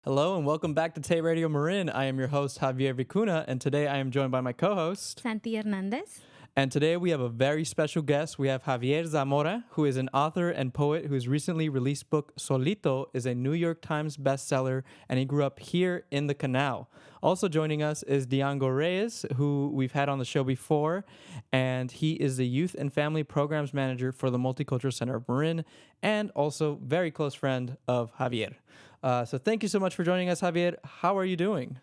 Hello and welcome back to Tay Radio Marin. I am your host, Javier Vicuna, and today I am joined by my co-host. Santi Hernandez. And today we have a very special guest. We have Javier Zamora, who is an author and poet whose recently released book, Solito, is a New York Times bestseller, and he grew up here in the Canal. Also joining us is Diango Reyes, who we've had on the show before, and he is the Youth and Family Programs Manager for the Multicultural Center of Marin, and also very close friend of Javier. So thank you so much for joining us, Javier. How are you doing?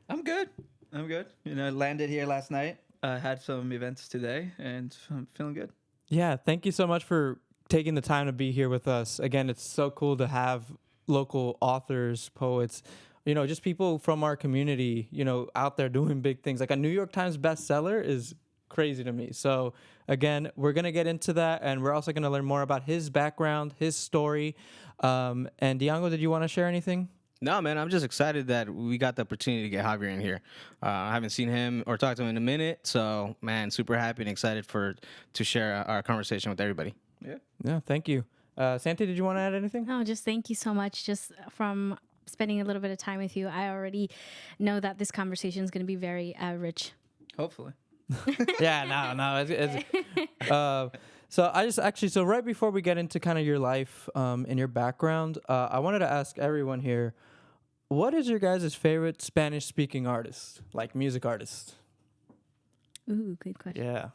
I'm good. Landed here last night. Had some events today, and I'm feeling good. Yeah, thank you so much for taking the time to be here with us. Again, it's so cool to have local authors, poets, just people from our community, out there doing big things. Like a New York Times bestseller is crazy to me. So again, we're going to get into that, and we're also going to learn more about his background, his story. And Diango, did you want to share anything? No, man, I'm just excited that we got the opportunity to get Javier in here. I haven't seen him or talked to him in a minute, so, man, super happy and excited to share our conversation with everybody. Yeah, thank you. Santi, did you want to add anything? No, just thank you so much. Just from spending a little bit of time with you, I already know that this conversation is going to be very rich. Hopefully. Yeah, no. So right before we get into kind of your life and your background, I wanted to ask everyone here, what is your guys' favorite Spanish-speaking artist, like music artist? Ooh, good question. Yeah,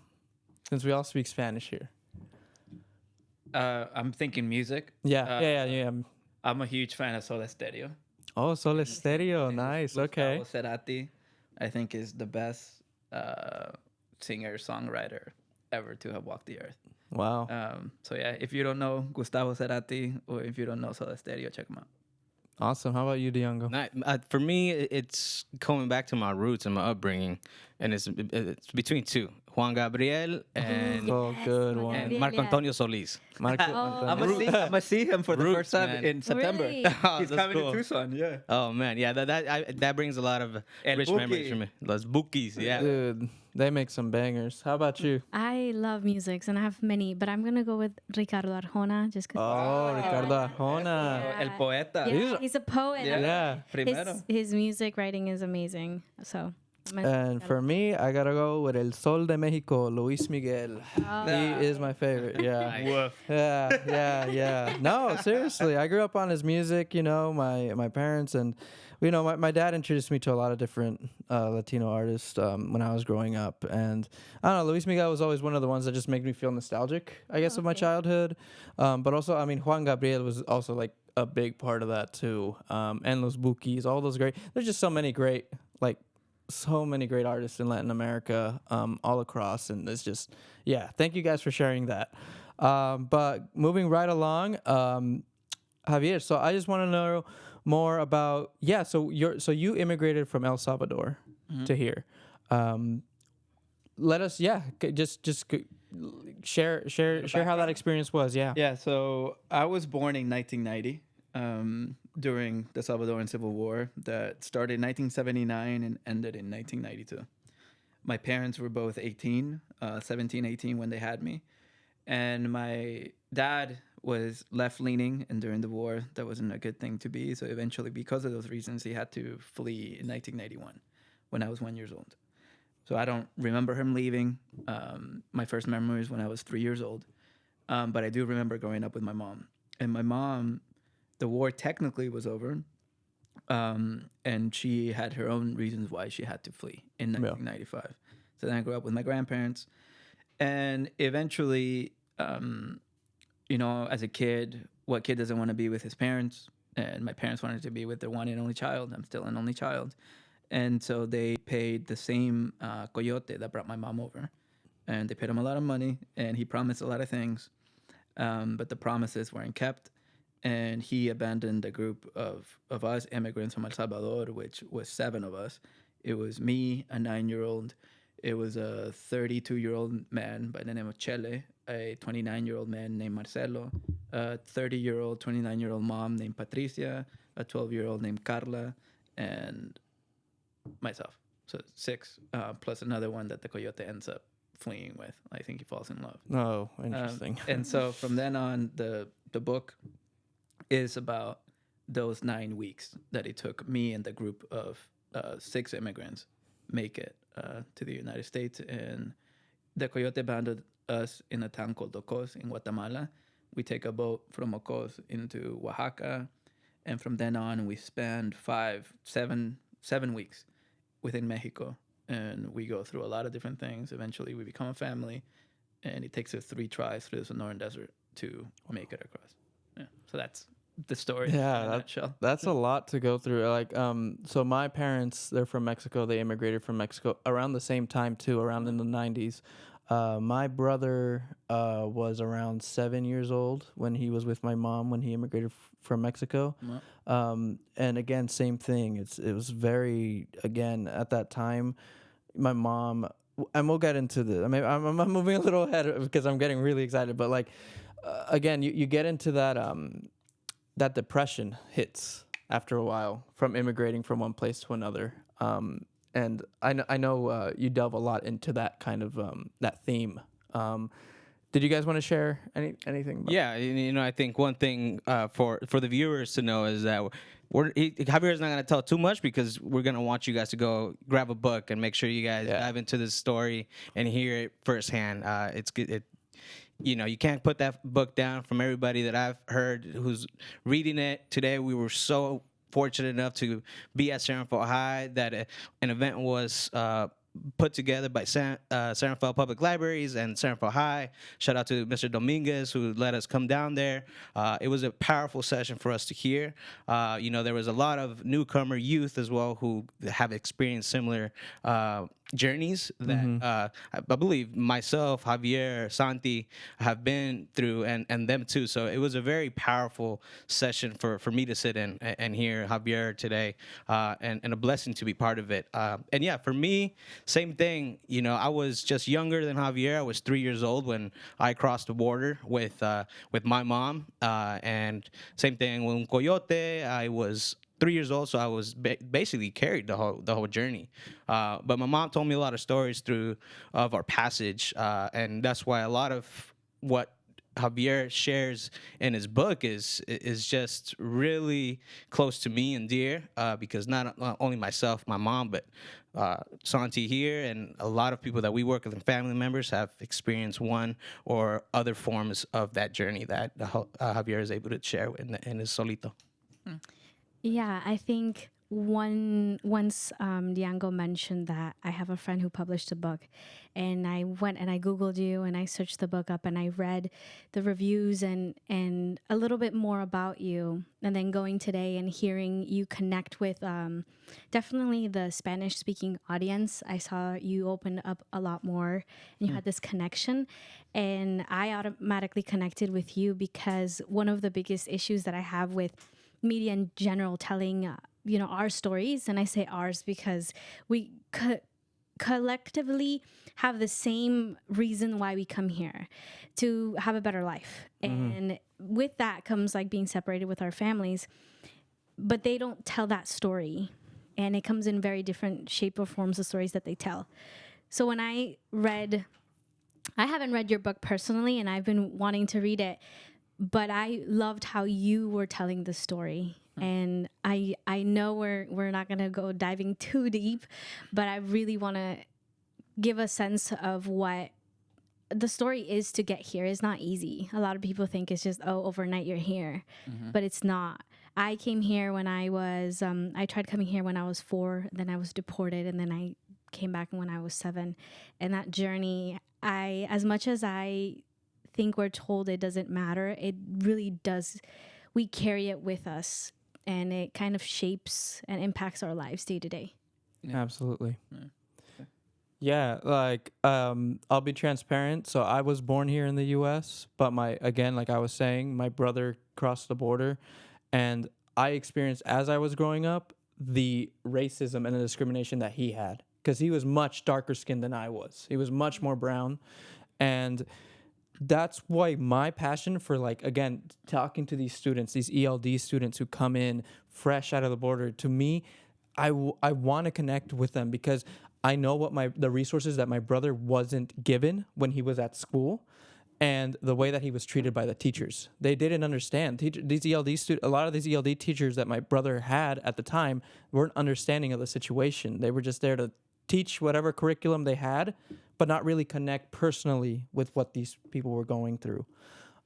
since we all speak Spanish here. I'm thinking music. Yeah. I'm a huge fan of Soda Stereo. Oh, Soda Stereo, nice. Okay. Gustavo Cerati, I think, is the best singer-songwriter ever to have walked the earth. Wow. So yeah, if you don't know Gustavo Cerati or if you don't know Soda Stereo, check them out. Awesome. How about you, Diango? For me, it's coming back to my roots and my upbringing, and it's between two, Juan Gabriel and, Good Juan one. and Gabriel, Marco yeah. Antonio Solis. Marco I'm Antonio. gonna see him for the Roots, first time man. in September. Really? He's That's coming cool. to Tucson. Yeah. Oh, man, yeah, that brings a lot of El rich Buki. memories for me. Los Bookies, yeah. Dude, they make some bangers. How about you? I love music, and I have many, but I'm going to go with Ricardo Arjona just because. Oh, Ricardo Arjona. Yeah. El Poeta. Yeah, he's a poet. Yeah. Primero. His music writing is amazing. So. And for me, I gotta go with El Sol de Mexico, Luis Miguel. He is my favorite. Yeah. Woof. Yeah. No, seriously, I grew up on his music. My parents and my dad introduced me to a lot of different Latino artists when I was growing up, and I don't know, Luis Miguel was always one of the ones that just made me feel nostalgic, I guess, of my childhood. But also, I mean, Juan Gabriel was also like a big part of that too. And Los Bukis, all those great. There's just so many great artists in Latin America, all across, and it's just, thank you guys for sharing that. But moving right along, Javier, so I just want to know more about, so you immigrated from El Salvador to here. Let us, share how that experience was. Yeah, so I was born in 1990 during the Salvadoran Civil War that started in 1979 and ended in 1992. My parents were both 17, 18 when they had me. And my dad was left-leaning, and during the war, that wasn't a good thing to be. So eventually, because of those reasons, he had to flee in 1991 when I was 1 year old. So I don't remember him leaving. My first memory is when I was 3 years old. But I do remember growing up with my mom. And my mom, the war technically was over. And she had her own reasons why she had to flee in 1995. So then I grew up with my grandparents. And eventually, as a kid, what kid doesn't want to be with his parents? And my parents wanted to be with their one and only child. I'm still an only child. And so they paid the same coyote that brought my mom over. And they paid him a lot of money, and he promised a lot of things. But the promises weren't kept. And he abandoned a group of us immigrants from El Salvador, which was 7 of us. It was me, a 9-year-old. It was a 32-year-old man by the name of Chele, a 29-year-old man named Marcelo, a 30-year-old, 29-year-old mom named Patricia, a 12-year-old named Carla, and myself. So 6, plus another one that the coyote ends up fleeing with. I think he falls in love. Oh, interesting. And so from then on, the book is about those 9 weeks that it took me and the group of 6 immigrants make it to the United States. And the Coyote abandoned us in a town called Ocos in Guatemala. We take a boat from Ocos into Oaxaca, and from then on, we spend 7 weeks within Mexico, and we go through a lot of different things. Eventually, we become a family, and it takes us 3 tries through the Sonoran Desert to make it across. Yeah, so that's the story in a nutshell. That's a lot to go through. Like, so my parents, they're from Mexico. They immigrated from Mexico around the same time too, around in the 90s. My brother was around 7 years old when he was with my mom when he immigrated from Mexico. And again, same thing. It was very, again, at that time, my mom, and we'll get into the, I mean, I'm moving a little ahead because I'm getting really excited, but like, again, you get into that, that depression hits after a while from immigrating from one place to another. And I know you delve a lot into that kind of that theme. Did you guys want to share anything? Yeah, I think one thing for the viewers to know is that Javier's not going to tell too much because we're going to want you guys to go grab a book and make sure you guys dive into this story and hear it firsthand. It's good. You can't put that book down. From everybody that I've heard who's reading it today, we were so fortunate enough to be at San Rafael High that an event was put together by San Rafael Public Libraries and San Rafael High. Shout out to Mr. Dominguez who let us come down there. It was a powerful session for us to hear. There was a lot of newcomer youth as well who have experienced similar journeys that I believe myself, Javier, Santi have been through, and them too. So it was a very powerful session for me to sit in and hear Javier today, and a blessing to be part of it. And yeah, for me, same thing. I was just younger than Javier. I was 3 years old when I crossed the border with my mom, and same thing with Un Coyote. I was 3 years old, so I was basically carried the whole journey. But my mom told me a lot of stories of our passage, and that's why a lot of what Javier shares in his book is just really close to me and dear, because not only myself, my mom, but Santi here and a lot of people that we work with and family members have experienced one or other forms of that journey that Javier is able to share in his Solito. Yeah, I think once Diango mentioned that I have a friend who published a book, and I went and I Googled you and I searched the book up and I read the reviews and a little bit more about you, and then going today and hearing you connect with definitely the Spanish speaking audience. I saw you open up a lot more and you had this connection, and I automatically connected with you because one of the biggest issues that I have with media in general telling our stories, and I say ours because we collectively have the same reason why we come here, to have a better life. And with that comes like being separated with our families, but they don't tell that story, and it comes in very different shape or forms of stories that they tell. So when I haven't read your book personally, and I've been wanting to read it, but I loved how you were telling the story. And I know we're not going to go diving too deep, but I really want to give a sense of what the story is to get here. It's not easy. A lot of people think it's just, overnight you're here, but it's not. I came here when I was, I tried coming here when I was 4, then I was deported, and then I came back when I was 7. And that journey, as much as I think we're told it doesn't matter, it really does. We carry it with us, and it kind of shapes and impacts our lives day to day. Absolutely. Yeah, like I'll be transparent. So I was born here in the U.S., but like I was saying, my brother crossed the border, and I experienced as I was growing up the racism and the discrimination that he had, because he was much darker skinned than I was. He was much more brown, and that's why my passion for, like, again, talking to these students, these ELD students who come in fresh out of the border, to me, I want to connect with them because I know what the resources that my brother wasn't given when he was at school. and the way that he was treated by the teachers. They didn't understand. These a lot of these ELD teachers that my brother had at the time weren't understanding of the situation. They were just there to teach whatever curriculum they had, but not really connect personally with what these people were going through.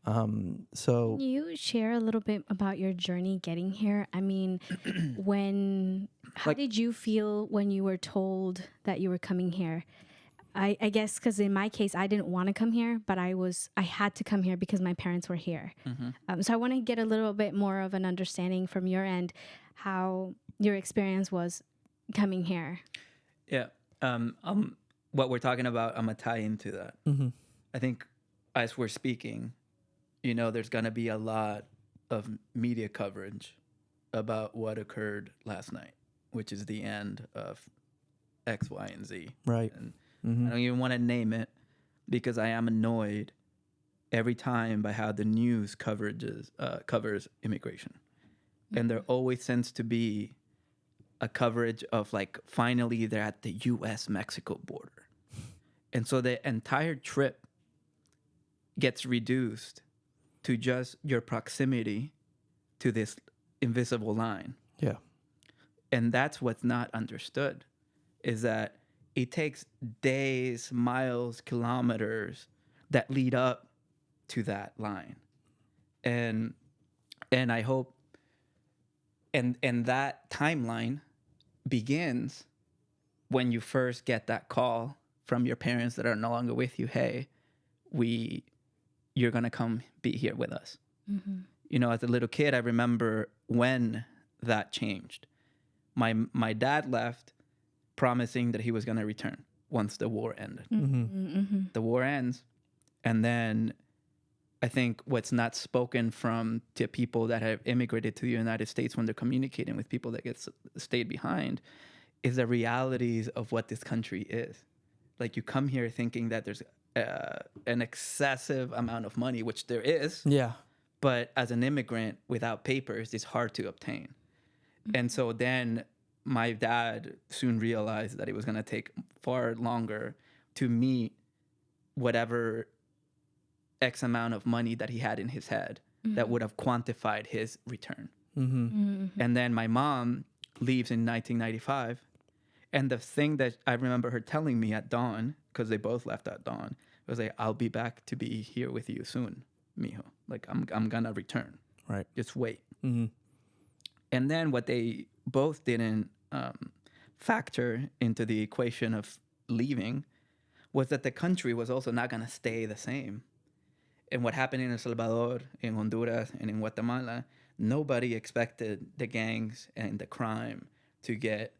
So Can you share a little bit about your journey getting here? I mean, how did you feel when you were told that you were coming here? I guess because in my case, I didn't want to come here, but I had to come here because my parents were here. So I want to get a little bit more of an understanding from your end how your experience was coming here. Yeah. What we're talking about, I'm going to tie into that. I think as we're speaking, there's going to be a lot of media coverage about what occurred last night, which is the end of X, Y, and Z. Right. And I don't even want to name it because I am annoyed every time by how the news covers immigration. And there always tends to be a coverage of like, finally they're at the U.S.-Mexico border. And so the entire trip gets reduced to just your proximity to this invisible line. Yeah. And that's what's not understood, is that it takes days, miles, kilometers that lead up to that line. And I hope, and that timeline begins when you first get that call from your parents that are no longer with you. Hey, you're going to come be here with us. As a little kid, I remember when that changed. My dad left promising that he was going to return once the war ended. The war ends, and then I think what's not spoken from to people that have immigrated to the United States when they're communicating with people that stayed behind is the realities of what this country is. Like, you come here thinking that there's an excessive amount of money, which there is. Yeah. But as an immigrant without papers, it's hard to obtain. And so then my dad soon realized that it was going to take far longer to meet whatever X amount of money that he had in his head that would have quantified his return. And then my mom leaves in 1995. And the thing that I remember her telling me at dawn, because they both left at dawn, was like, I'll be back to be here with you soon, mijo. Like, I'm going to return. Right. Just wait. And then what they both didn't factor into the equation of leaving was that the country was also not going to stay the same. And what happened in El Salvador, in Honduras, and in Guatemala, nobody expected the gangs and the crime to get,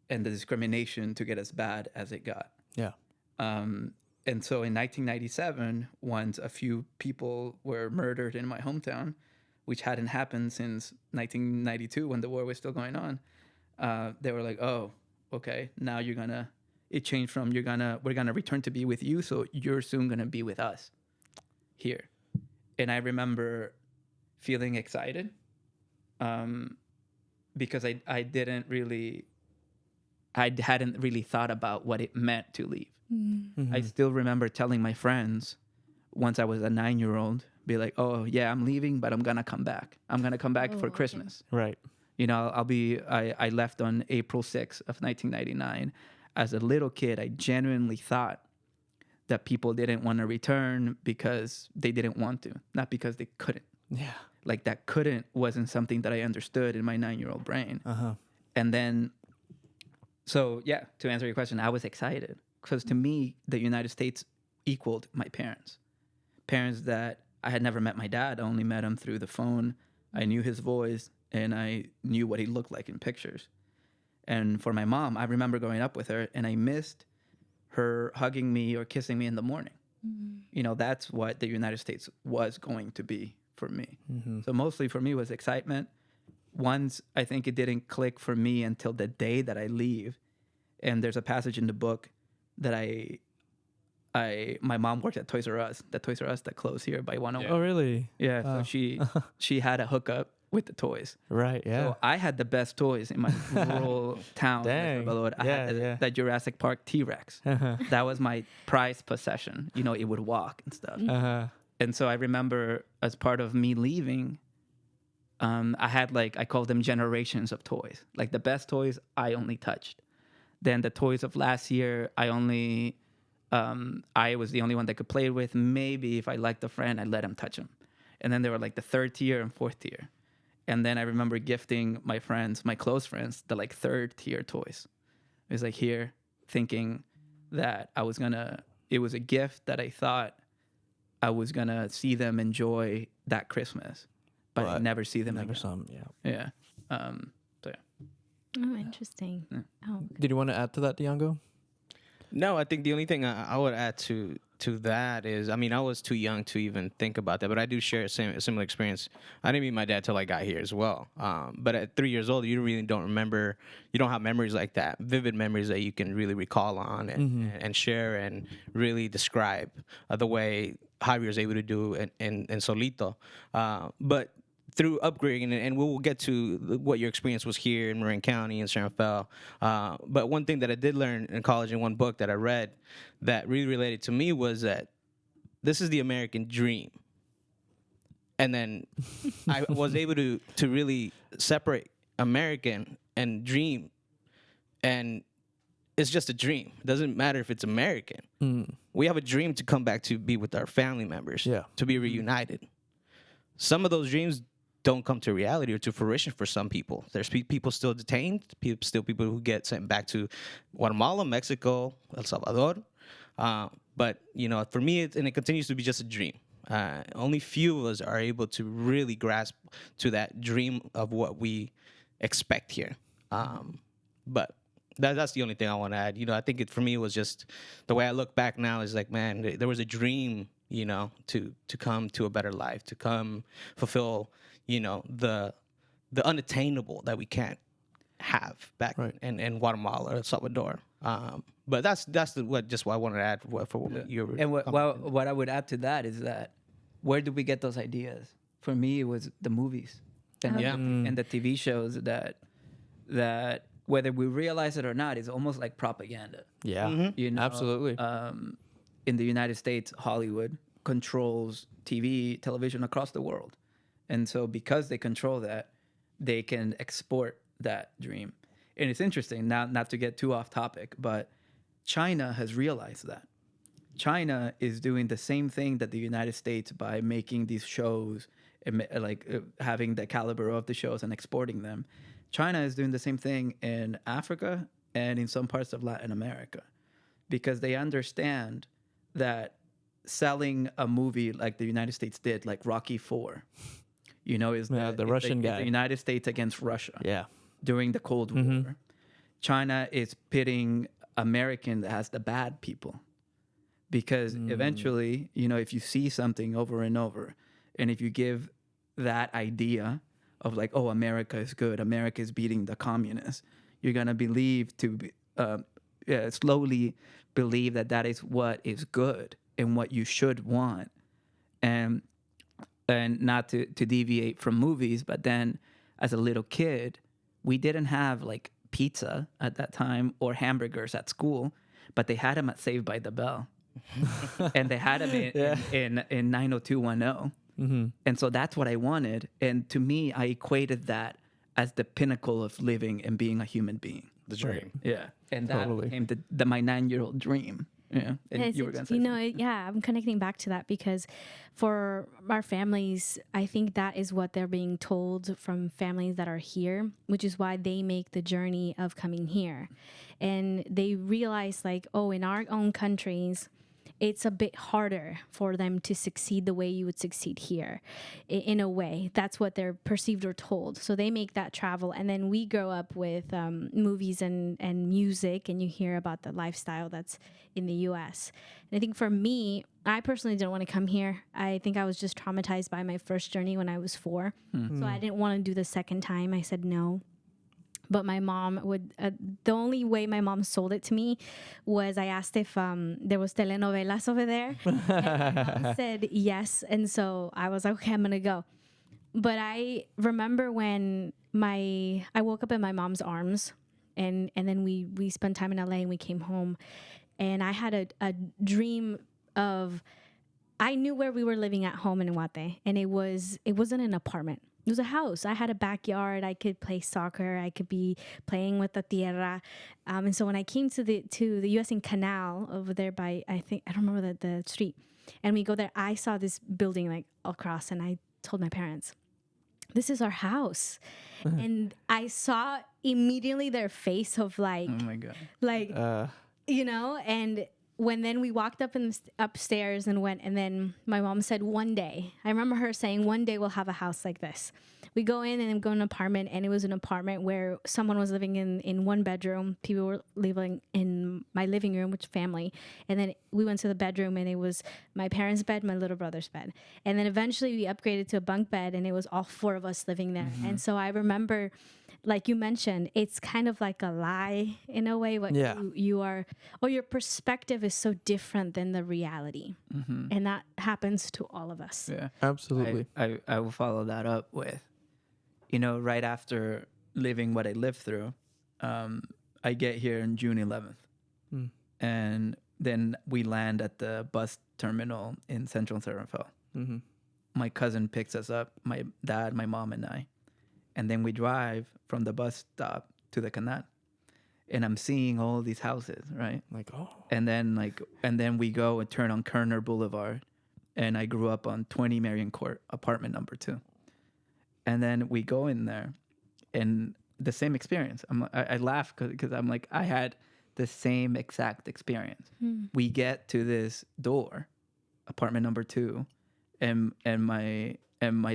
and the discrimination to get as bad as it got. Yeah. And so in 1997, once a few people were murdered in my hometown, which hadn't happened since 1992 when the war was still going on, they were like, oh, okay, now it changed from we're going to return to be with you, so you're soon going to be with us here. And I remember feeling excited because I hadn't really thought about what it meant to leave. I still remember telling my friends once I was a 9-year-old, be like, oh yeah, I'm leaving, but I'm going to come back. I'm going to come back for Christmas. Right. I left on April 6th of 1999. As a little kid, I genuinely thought that people didn't want to return because they didn't want to, not because they couldn't. Yeah. Like, that wasn't something that I understood in my 9-year-old brain. And then, so yeah, to answer your question, I was excited because to me, the United States equaled my parents. Parents that I had never met my dad. I only met him through the phone. I knew his voice and I knew what he looked like in pictures. And for my mom, I remember growing up with her and I missed her hugging me or kissing me in the morning. That's what the United States was going to be for me. So mostly for me was excitement. Once, I think it didn't click for me until the day that I leave. And there's a passage in the book that my mom worked at Toys R Us, that closed here by 101. Oh, really? Yeah. So she had a hookup with the toys. Right. Yeah. So I had the best toys in my rural town. Dang. I had the Jurassic Park T-Rex. That was my prized possession. It would walk and stuff. And so I remember as part of me leaving, I had like, I call them generations of toys. Like the best toys I only touched. Then the toys of last year, I was the only one that could play with. Maybe if I liked a friend, I'd let him touch them. And then there were like the third tier and fourth tier. And then I remember gifting my friends, my close friends, the like third tier toys. It was like here, thinking that it was a gift that I thought I was gonna see them enjoy that Christmas, but I'd never see them again. Yeah. So yeah. Oh, interesting. Yeah. Oh, Did you want to add to that, Diongo? No, I think the only thing I would add to that is, I mean, I was too young to even think about that, but I do share a similar experience. I didn't meet my dad till I got here as well. But at 3 years old, you really don't remember, you don't have memories like that, vivid memories that you can really recall on and share and really describe the way Javier was able to do in Solito. But through upgrading, and we'll get to what your experience was here in Marin County and San Rafael. But one thing that I did learn in college in one book that I read that really related to me was that this is the American dream. And then I was able to really separate American and dream. And it's just a dream. It doesn't matter if it's American. We have a dream to come back to be with our family members, to be reunited. Some of those dreams don't come to reality or to fruition for some people. There's people still detained, people who get sent back to Guatemala, Mexico, El Salvador. But, you know, for me, it continues to be just a dream. Only few of us are able to really grasp to that dream of what we expect here. But that's the only thing I want to add. You know, I think for me, it was just the way I look back now is like, man, there was a dream, you know, to come to a better life, to come fulfill, you know, the unattainable that we can't have back in Guatemala or El Salvador. But that's what I wanted to add for what you were. And what I would add to that is that where did we get those ideas? For me, it was the movies and the TV shows that whether we realize it or not is almost like propaganda. Yeah, you know, absolutely. In the United States, Hollywood controls television across the world. And so because they control that, they can export that dream. And it's interesting, not to get too off topic, but China has realized that. China is doing the same thing that the United States by making these shows, having the caliber of the shows and exporting them. China is doing the same thing in Africa and in some parts of Latin America because they understand that selling a movie like the United States did, like Rocky IV, you know, is the Russian guy. The United States against Russia. Yeah. During the Cold War. China is pitting American as the bad people. Because eventually, you know, if you see something over and over, and if you give that idea of like, oh, America is good, America is beating the communists, you're going to slowly believe that is what is good and what you should want. And not to deviate from movies, but then as a little kid, we didn't have like pizza at that time or hamburgers at school, but they had them at Saved by the Bell. And they had them in 90210. And so that's what I wanted. And to me, I equated that as the pinnacle of living and being a human being. The dream. Yeah. And that became my 9-year-old dream. Yeah. And you were going to say I'm connecting back to that because for our families, I think that is what they're being told from families that are here, which is why they make the journey of coming here. And they realize like, oh, in our own countries, it's a bit harder for them to succeed the way you would succeed here in a way. That's what they're perceived or told. So they make that travel. And then we grow up with movies and music, and you hear about the lifestyle that's in the U.S. And I think for me, I personally didn't want to come here. I think I was just traumatized by my first journey when I was 4. So I didn't want to do the second time. I said no. But my mom would, the only way my mom sold it to me was I asked if there was telenovelas over there. And my mom said yes. And so I was like, okay, I'm going to go. But I remember when I woke up in my mom's arms and then we spent time in LA and we came home. And I had a dream of I knew where we were living at home in Guate, and it wasn't an apartment. It was a house. I had a backyard. I could play soccer. I could be playing with the tierra. And so when I came to the U.S. Canal over there by, I don't remember the street, and we go there, I saw this building like across, and I told my parents, this is our house. And I saw immediately their face of like, Oh my God. like, and when then we walked upstairs and went, and then my mom said, one day, I remember her saying, one day we'll have a house like this. We go in and go in an apartment, and it was an apartment where someone was living in one bedroom. People were living in my living room, which family. And then we went to the bedroom, and it was my parents' bed, my little brother's bed. And then eventually we upgraded to a bunk bed, and it was all 4 of us living there. And so I remember, like you mentioned, it's kind of like a lie in a way. What you are, or your perspective is so different than the reality. And that happens to all of us. Yeah. Absolutely. I will follow that up with, right after living what I lived through, I get here on June 11th. And then we land at the bus terminal in Central San Rafael. My cousin picks us up, my dad, my mom, and I. And then we drive from the bus stop to the canal. And I'm seeing all these houses, right? Like, oh. And then we go and turn on Kerner Boulevard. And I grew up on 20 Marion Court, apartment number 2. And then we go in there, and the same experience. I laugh because I'm like, I had the same exact experience. We get to this door, apartment number 2, and my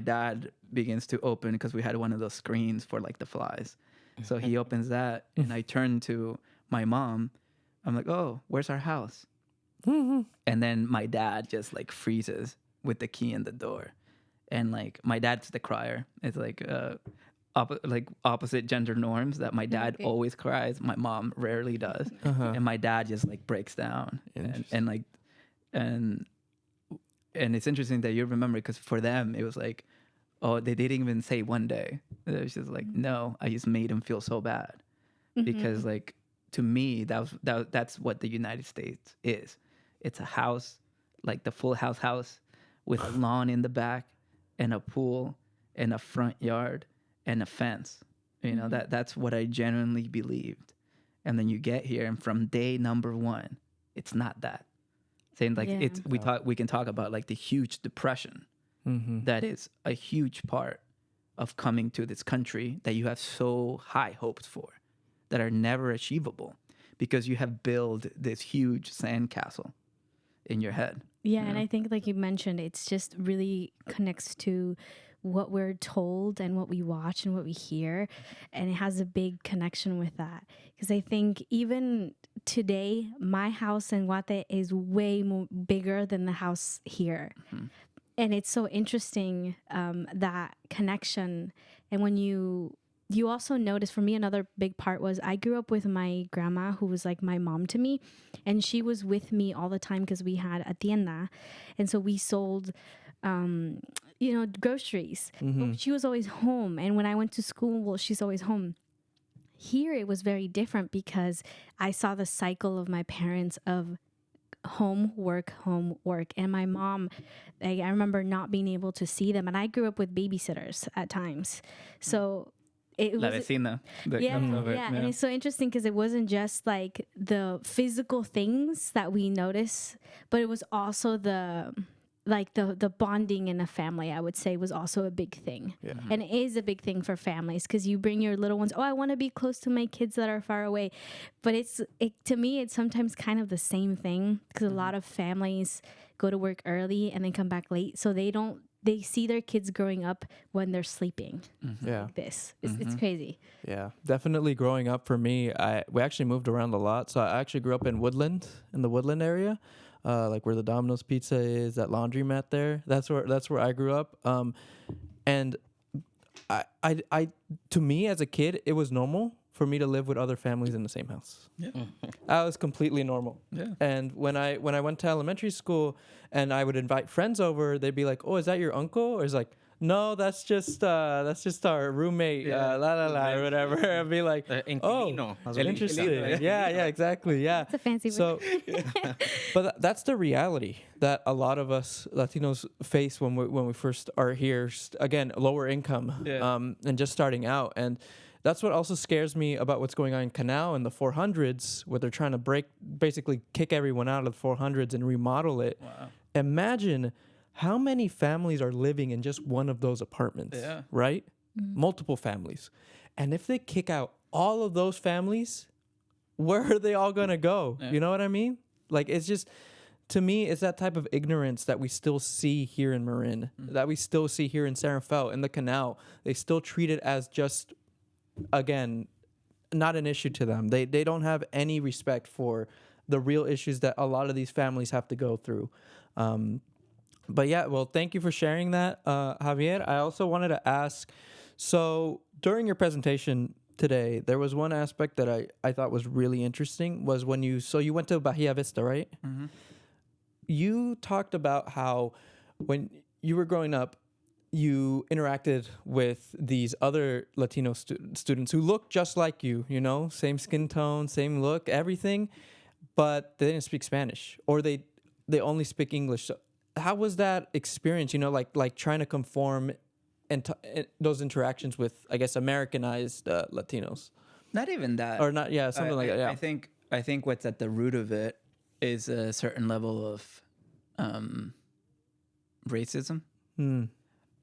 dad begins to open, because we had one of those screens for like the flies. So he opens that, and I turn to my mom. I'm like, oh, where's our house? And then my dad just like freezes with the key in the door. And like my dad's the crier. It's like opposite gender norms, that my dad always cries. My mom rarely does. And my dad just like breaks down. And it's interesting that you remember, because for them it was like, oh, they didn't even say one day. It was just like, no, I just made him feel so bad. Because like, to me, that's what the United States is. It's a house, like the Full House with a lawn in the back, and a pool, and a front yard, and a fence. That's what I genuinely believed. And then you get here, and from day number 1, it's not that. Saying like we can talk about like the huge depression that is a huge part of coming to this country that you have so high hopes for, that are never achievable, because you have built this huge sandcastle in your head. Yeah, and I think, like you mentioned, it's just really connects to what we're told and what we watch and what we hear, and it has a big connection with that. Because I think even today, my house in Guate is way more bigger than the house here. And it's so interesting, that connection. And when you also notice, for me, another big part was I grew up with my grandma, who was like my mom to me, and she was with me all the time because we had a tienda, and so we sold, groceries. She was always home, and when I went to school, well, she's always home. Here, it was very different because I saw the cycle of my parents of home, work, and my mom, I remember not being able to see them, and I grew up with babysitters at times, so. La vecina. And it's so interesting because it wasn't just like the physical things that we notice, but it was also the bonding in a family, I would say, was also a big thing. And it is a big thing for families, because you bring your little ones, I want to be close to my kids that are far away. But to me, it's sometimes kind of the same thing, because a lot of families go to work early and then come back late, so they see their kids growing up when they're sleeping. Like this. It's crazy. Yeah, definitely growing up for me, we actually moved around a lot. So I actually grew up in the Woodland area, like where the Domino's Pizza is, that laundromat there. That's where I grew up. And I to me as a kid, it was normal for me to live with other families in the same house. That was completely normal. And when I went to elementary school and I would invite friends over, they'd be like, oh, is that your uncle? Or it's like, no, that's just our roommate, la la la, or whatever. I'd be like, oh, Inquilino. That's what interesting. inquilino. Yeah, exactly. Yeah. It's a fancy word. So, but that's the reality that a lot of us Latinos face when we first are here. Again, lower income, and just starting out, and that's what also scares me about what's going on in Canal in the 400s, where they're trying to basically kick everyone out of the 400s and remodel it. Wow. Imagine how many families are living in just one of those apartments, right? Multiple families. And if they kick out all of those families, where are they all going to go? Yeah. You know what I mean? Like, it's just, to me, it's that type of ignorance that we still see here in Marin, that we still see here in San Rafael, in the Canal. They still treat it as just, again, not an issue to them. They don't have any respect for the real issues that a lot of these families have to go through. But yeah, well, thank you for sharing that, Javier. I also wanted to ask, so during your presentation today, there was one aspect that I thought was really interesting, was when you went to Bahia Vista, right? Mm-hmm. You talked about how when you were growing up, you interacted with these other Latino students who looked just like you, same skin tone, same look, everything, but they didn't speak Spanish, or they only speak English. So how was that experience, like trying to conform and those interactions with, I guess, Americanized Latinos? Not even that. Or not, yeah, something like that, yeah. I think what's at the root of it is a certain level of racism.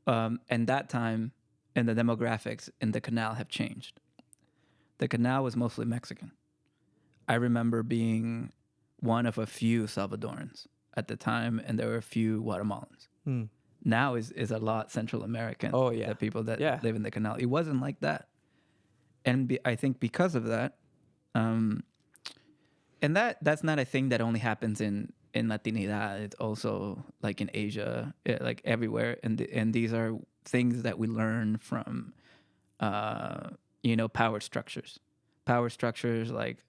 And that time, and the demographics in the Canal have changed. The Canal was mostly Mexican. I remember being one of a few Salvadorans at the time, and there were a few Guatemalans. Now is a lot Central American. Oh, yeah. The people that live in the Canal. It wasn't like that. And I think because of that, and that's not a thing that only happens in Latinidad. It's also like in Asia, like everywhere. And these are things that we learn from, power structures. Power structures like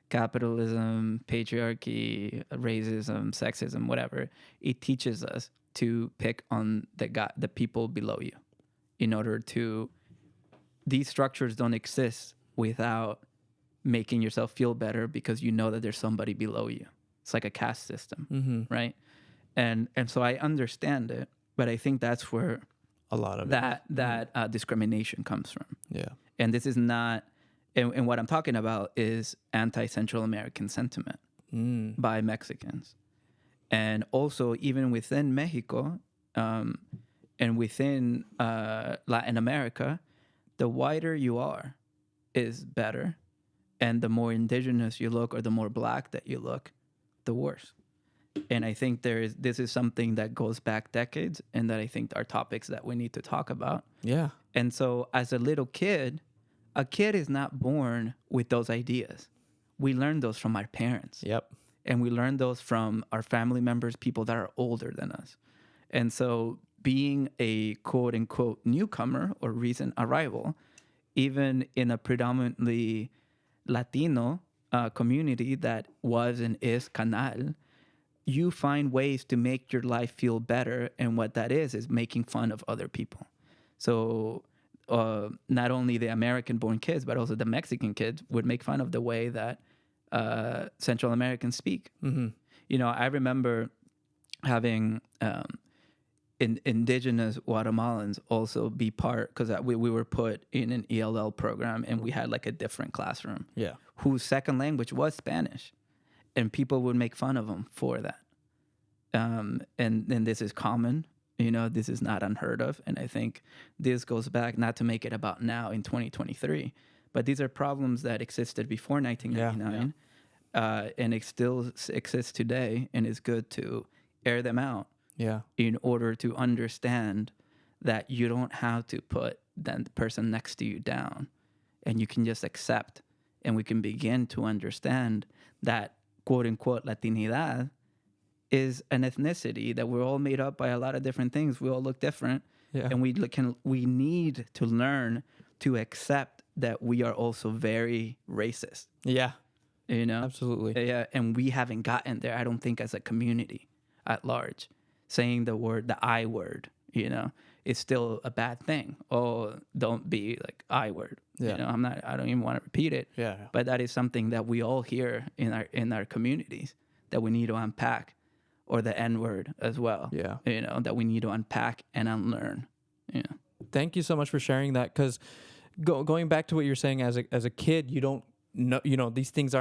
capitalism, patriarchy, racism, sexism, whatever. It teaches us to pick on the people below you in order to... These structures don't exist without making yourself feel better because you know that there's somebody below you. It's like a caste system, right? And so I understand it, but I think that's where a lot of that discrimination comes from. Yeah. And this is not... And what I'm talking about is anti-Central American sentiment by Mexicans. And also, even within Mexico and within Latin America, the whiter you are is better. And the more indigenous you look, or the more black that you look, the worse. And I think this is something that goes back decades, and that I think are topics that we need to talk about. Yeah. And so as a little kid, a kid is not born with those ideas. We learn those from our parents. Yep. And we learn those from our family members, people that are older than us. And so being a quote unquote newcomer or recent arrival, even in a predominantly Latino community that was and is Canal, you find ways to make your life feel better. And what that is making fun of other people. So not only the American-born kids, but also the Mexican kids would make fun of the way that Central Americans speak. I remember having indigenous Guatemalans also be part, because we were put in an ELL program, and we had like a different classroom whose second language was Spanish, and people would make fun of them for that. And this is common. This is not unheard of. And I think this goes back, not to make it about now in 2023, but these are problems that existed before 1999. And it still exists today, and it's good to air them out in order to understand that you don't have to put the person next to you down, and you can just accept, and we can begin to understand that quote-unquote Latinidad is an ethnicity, that we're all made up by a lot of different things. We all look different, and we need to learn to accept that we are also very racist. Yeah. Absolutely. Yeah, and we haven't gotten there, I don't think, as a community at large. Saying the I word, it's still a bad thing. Oh, don't be like I word. Yeah. You know, I don't even want to repeat it. Yeah. But that is something that we all hear in our communities that we need to unpack, or the N word as well. Yeah. You know, that we need to unpack and unlearn. Yeah. Thank you so much for sharing that, because going back to what you're saying, as a kid, you don't know, you know, these things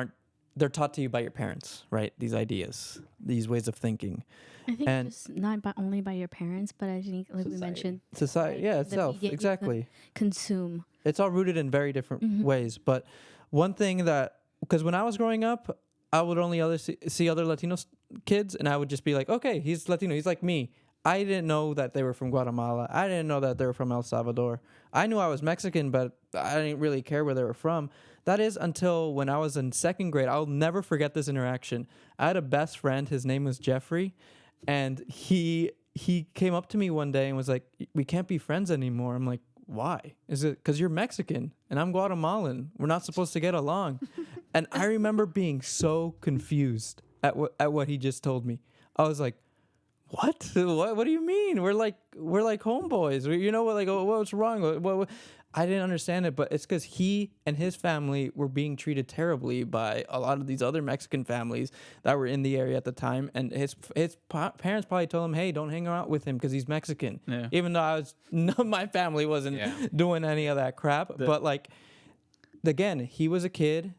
they're taught to you by your parents, right? These ideas, these ways of thinking. I think And just not only by your parents, but I think, like we mentioned, society, yeah, the itself, media you exactly. consume. It's all rooted in very different ways. But one thing that, because when I was growing up, I would only see other Latino kids, and I would just be like, okay, he's Latino, he's like me. I didn't know that they were from Guatemala. I didn't know that they were from El Salvador. I knew I was Mexican, but I didn't really care where they were from. That is until when I was in second grade. I'll never forget this interaction. I had a best friend. His name was Jeffrey, and he came up to me one day and was like, "We can't be friends anymore." I'm like, "Why? Is it because you're Mexican and I'm Guatemalan? We're not supposed to get along." And I remember being so confused at what he just told me. I was like, what do you mean? We're like homeboys. You know what? Like, what's wrong? What? I didn't understand it, but it's because he and his family were being treated terribly by a lot of these other Mexican families that were in the area at the time, and his parents probably told him, "Hey, don't hang out with him because he's Mexican." Yeah. Even though my family wasn't doing any of that crap, but like, again, he was a kid.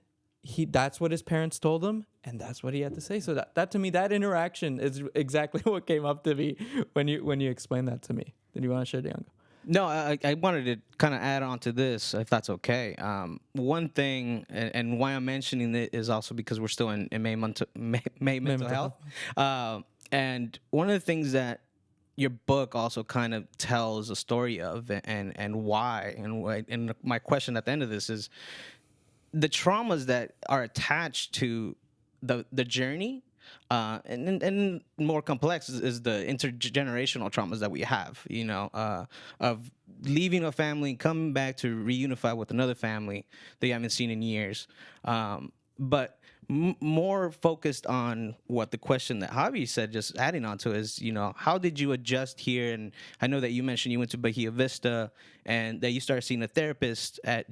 That's what his parents told him, and that's what he had to say. So that to me, that interaction is exactly what came up to me when you explained that to me. Did you want to share, Diango? No, I wanted to kind of add on to this, if that's okay. One thing, and why I'm mentioning it is also because we're still in May mental health. And one of the things that your book also kind of tells a story of, and why, and my question at the end of this is, the traumas that are attached to the journey, and more complex is the intergenerational traumas that we have, you know, of leaving a family, coming back to reunify with another family that you haven't seen in years. But more focused on what the question that Javi said, just adding on to, is, you know, how did you adjust here? And I know that you mentioned you went to Bahia Vista and that you started seeing a therapist at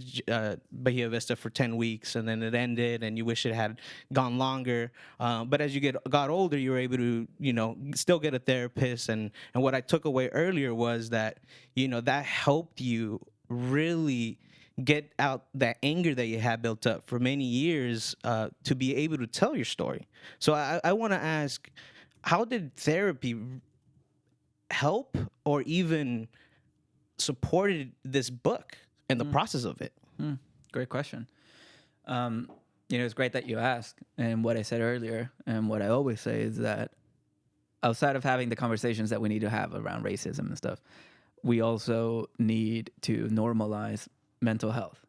Bahia Vista for 10 weeks, and then it ended and you wish it had gone longer. But as you got older, you were able to, you know, still get a therapist. And what I took away earlier was that, you know, that helped you really get out that anger that you had built up for many years, to be able to tell your story. So I want to ask, how did therapy help or even supported this book and the process of it? Great question. You know, it's great that you ask. And what I said earlier, and what I always say, is that outside of having the conversations that we need to have around racism and stuff, we also need to normalize mental health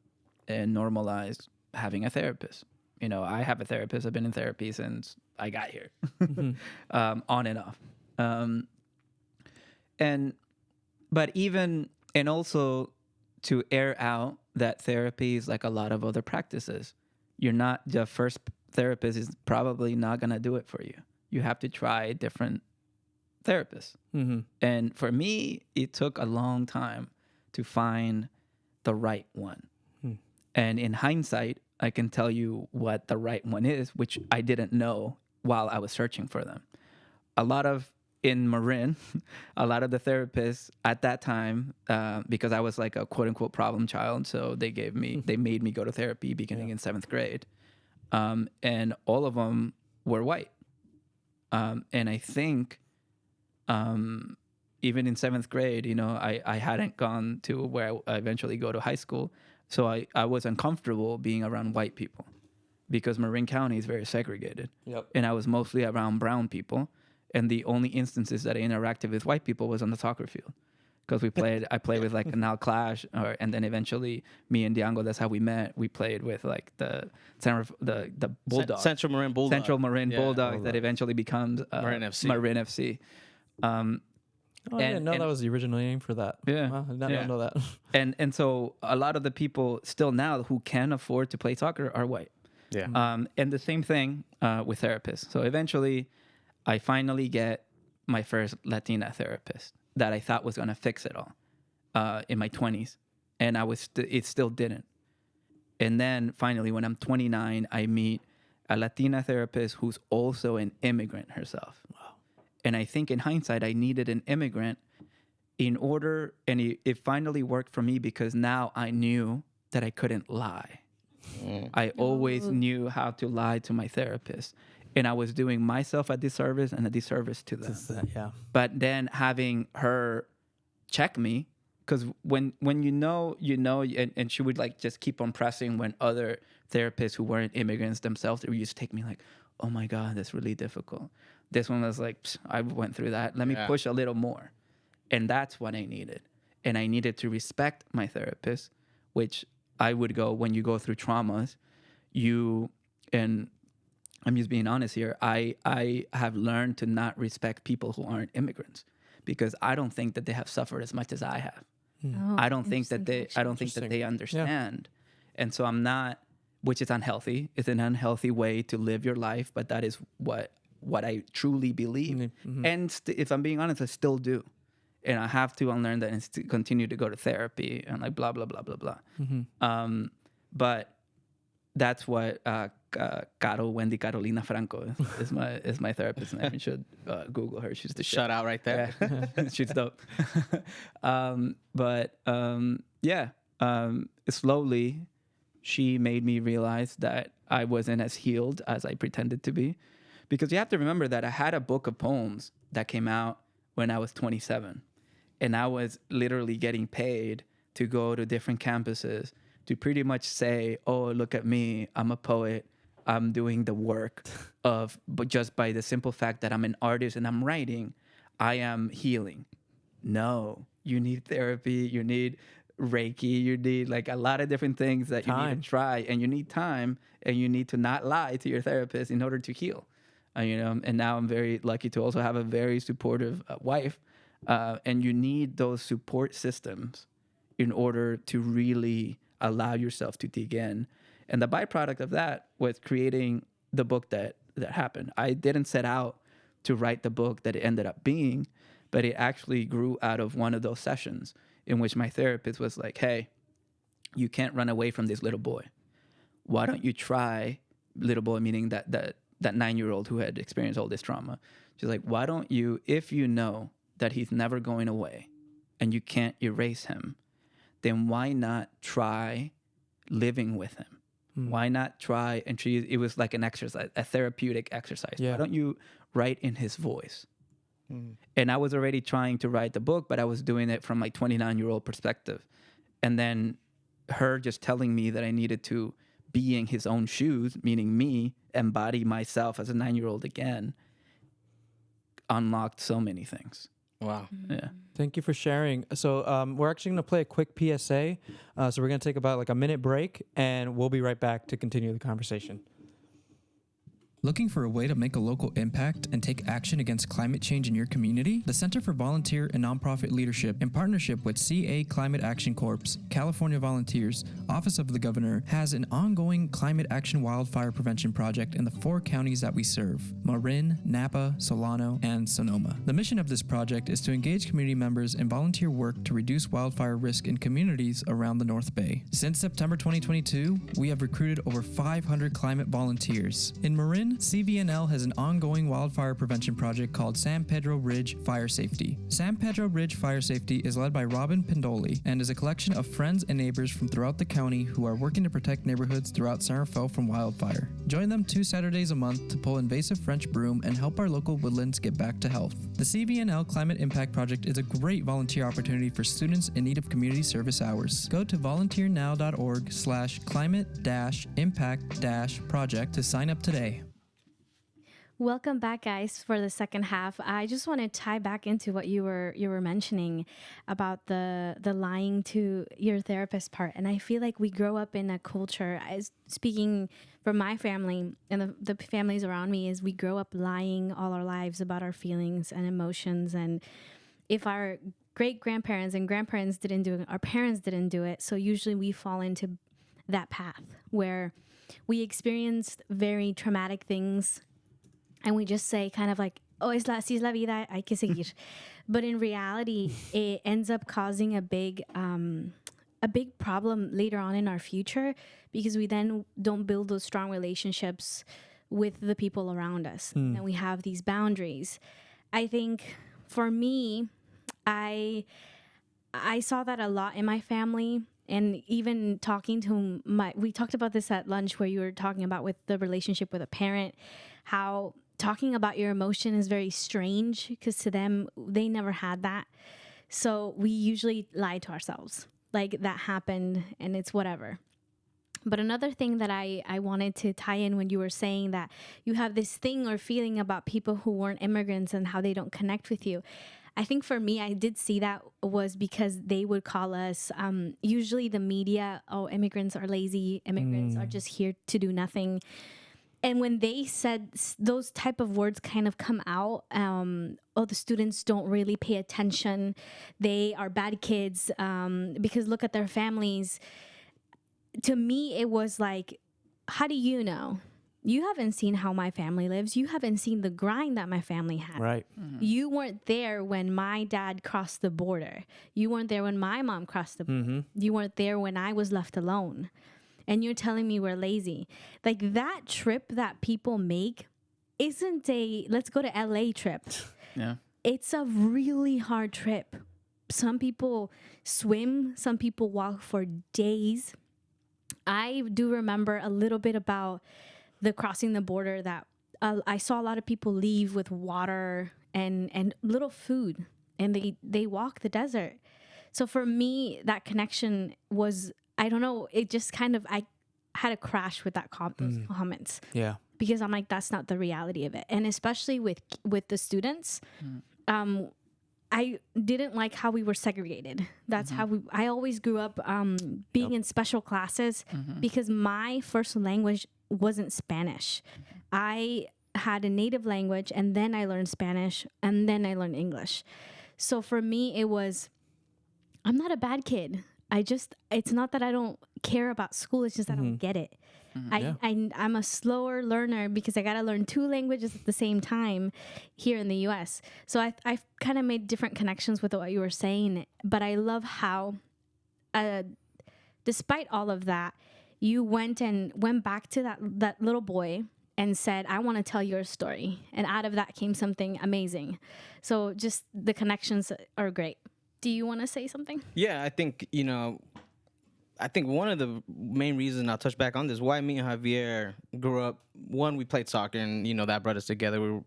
and normalize having a therapist. You know, I have a therapist. I've been in therapy since I got here, on and off. And also to air out that therapy is like a lot of other practices. The first therapist is probably not going to do it for you. You have to try different therapists. And for me, it took a long time to find the right one. And in hindsight, I can tell you what the right one is, which I didn't know while I was searching for them. In Marin, a lot of the therapists at that time, because I was like a quote unquote problem child, so they made me go to therapy beginning in 7th grade. And all of them were white. And I think, even in 7th grade, you know, I hadn't gone to where I eventually go to high school. So I was uncomfortable being around white people because Marin County is very segregated. Yep. And I was mostly around brown people. And the only instances that I interacted with white people was on the soccer field. Because I played with like Canal Clash, and then eventually me and Diango, that's how we met. We played with like the Bulldogs. Central Marin Bulldogs. Central Marin Bulldogs that eventually becomes Marin FC. Marin FC. I didn't know that was the original name for that. Yeah. Wow, I did not know that. And so a lot of the people still now who can afford to play soccer are white. Yeah. And the same thing with therapists. So eventually, I finally get my first Latina therapist that I thought was going to fix it all. in my 20s, and it still didn't. And then finally, when I'm 29, I meet a Latina therapist who's also an immigrant herself. Wow. And I think in hindsight, I needed an immigrant in order, and it finally worked for me because now I knew that I couldn't lie. I always knew how to lie to my therapist, and I was doing myself a disservice and a disservice to them. Yeah. But then having her check me, because when you know, and she would like just keep on pressing when other therapists who weren't immigrants themselves, they would just take me like, oh my God, that's really difficult. This one was like, I went through that. Let me push a little more. And that's what I needed. And I needed to respect my therapist, which I would go when you go through traumas. And I'm just being honest here. I have learned to not respect people who aren't immigrants because I don't think that they have suffered as much as I have. Oh, I don't think that they understand. Yeah. And so I'm not, which is unhealthy. It's an unhealthy way to live your life, but that is what I truly believe. Mm-hmm. And if I'm being honest, I still do. And I have to unlearn that and continue to go to therapy and like blah, blah, blah, blah, blah. Mm-hmm. But that's what Wendy Carolina Franco is my therapist's name. You should Google her. She's the shit. Shout out right there. Yeah. She's dope. Slowly, she made me realize that I wasn't as healed as I pretended to be. Because you have to remember that I had a book of poems that came out when I was 27. And I was literally getting paid to go to different campuses to pretty much say, oh, look at me, I'm a poet. I'm doing the work but just by the simple fact that I'm an artist and I'm writing, I am healing. No, you need therapy, you need Reiki, you need like a lot of different things that you need to try, and you need time, and you need to not lie to your therapist in order to heal. And now I'm very lucky to also have a very supportive wife. And you need those support systems in order to really allow yourself to dig in. And the byproduct of that was creating the book that happened. I didn't set out to write the book that it ended up being, but it actually grew out of one of those sessions in which my therapist was like, hey, you can't run away from this little boy. Why don't you try, little boy meaning that 9-year-old who had experienced all this trauma. She's like, why don't you, if you know that he's never going away and you can't erase him, then why not try living with him? Why not try? And it was like an exercise, a therapeutic exercise. Yeah. Why don't you write in his voice? And I was already trying to write the book, but I was doing it from my 29-year-old perspective. And then her just telling me that I needed to be in his own shoes, meaning me, embody myself as a 9-year-old again, unlocked so many things. Wow. Yeah. Thank you for sharing. So we're actually going to play a quick PSA. So we're going to take about like a minute break, and we'll be right back to continue the conversation. Looking for a way to make a local impact and take action against climate change in your community? The Center for Volunteer and Nonprofit Leadership, in partnership with CA Climate Action Corps, California Volunteers, Office of the Governor, has an ongoing climate action wildfire prevention project in the 4 counties that we serve: Marin, Napa, Solano, and Sonoma. The mission of this project is to engage community members in volunteer work to reduce wildfire risk in communities around the North Bay. Since September 2022, we have recruited over 500 climate volunteers. In Marin, CVNL has an ongoing wildfire prevention project called San Pedro Ridge Fire Safety. San Pedro Ridge Fire Safety is led by Robin Pendoli and is a collection of friends and neighbors from throughout the county who are working to protect neighborhoods throughout San Rafael from wildfire. Join them 2 Saturdays a month to pull invasive French broom and help our local woodlands get back to health. The CVNL Climate Impact Project is a great volunteer opportunity for students in need of community service hours. Go to volunteernow.org/climate-impact-project to sign up today. Welcome back, guys, for the second half. I just want to tie back into what you were mentioning about the lying to your therapist part. And I feel like we grow up in a culture, as speaking from my family and the families around me, is we grow up lying all our lives about our feelings and emotions. And if our great-grandparents and grandparents didn't do it, our parents didn't do it. So usually we fall into that path where we experienced very traumatic things, and we just say kind of like, oh, así es la vida, hay que seguir. But in reality, it ends up causing a big problem later on in our future, because we then don't build those strong relationships with the people around us. And we have these boundaries. I think for me, I saw that a lot in my family. And even talking to we talked about this at lunch, where you were talking about with the relationship with a parent, how talking about your emotion is very strange, because to them, they never had that. So we usually lie to ourselves, like that happened and it's whatever. But another thing that I wanted to tie in, when you were saying that you have this thing or feeling about people who weren't immigrants and how they don't connect with you. I think for me, I did see that was because they would call us, usually the media, oh, immigrants are lazy, immigrants are just here to do nothing. And when they said those type of words kind of come out, oh, the students don't really pay attention, they are bad kids, because look at their families. To me, it was like, how do you know? You haven't seen how my family lives. You haven't seen the grind that my family had. Right. You weren't there when my dad crossed the border. You weren't there when my mom crossed the border. You weren't there when I was left alone. And you're telling me we're lazy. Like, that trip that people make isn't a let's go to LA trip. Yeah. It's a really hard trip. Some people swim, some people walk for days. I do remember a little bit about the crossing the border, that I saw a lot of people leave with water and little food, and they walk the desert. So for me, that connection was, I don't know, it just kind of, I had a crash with that those comments. Yeah. Because I'm like, that's not the reality of it. And especially with the students, I didn't like how we were segregated. That's how I always grew up being in special classes, because my first language wasn't Spanish. I had a native language, and then I learned Spanish, and then I learned English. So for me, it was, I'm not a bad kid. It's not that I don't care about school. It's just I don't get it. I'm a slower learner because I got to learn 2 languages at the same time here in the U.S. So I kind of made different connections with what you were saying. But I love how, despite all of that, you went back to that little boy and said, I want to tell your story. And out of that came something amazing. So just the connections are great. Do you want to say something? Yeah, I think, one of the main reasons, I'll touch back on this, why me and Javier grew up, one, we played soccer, and, that brought us together. We were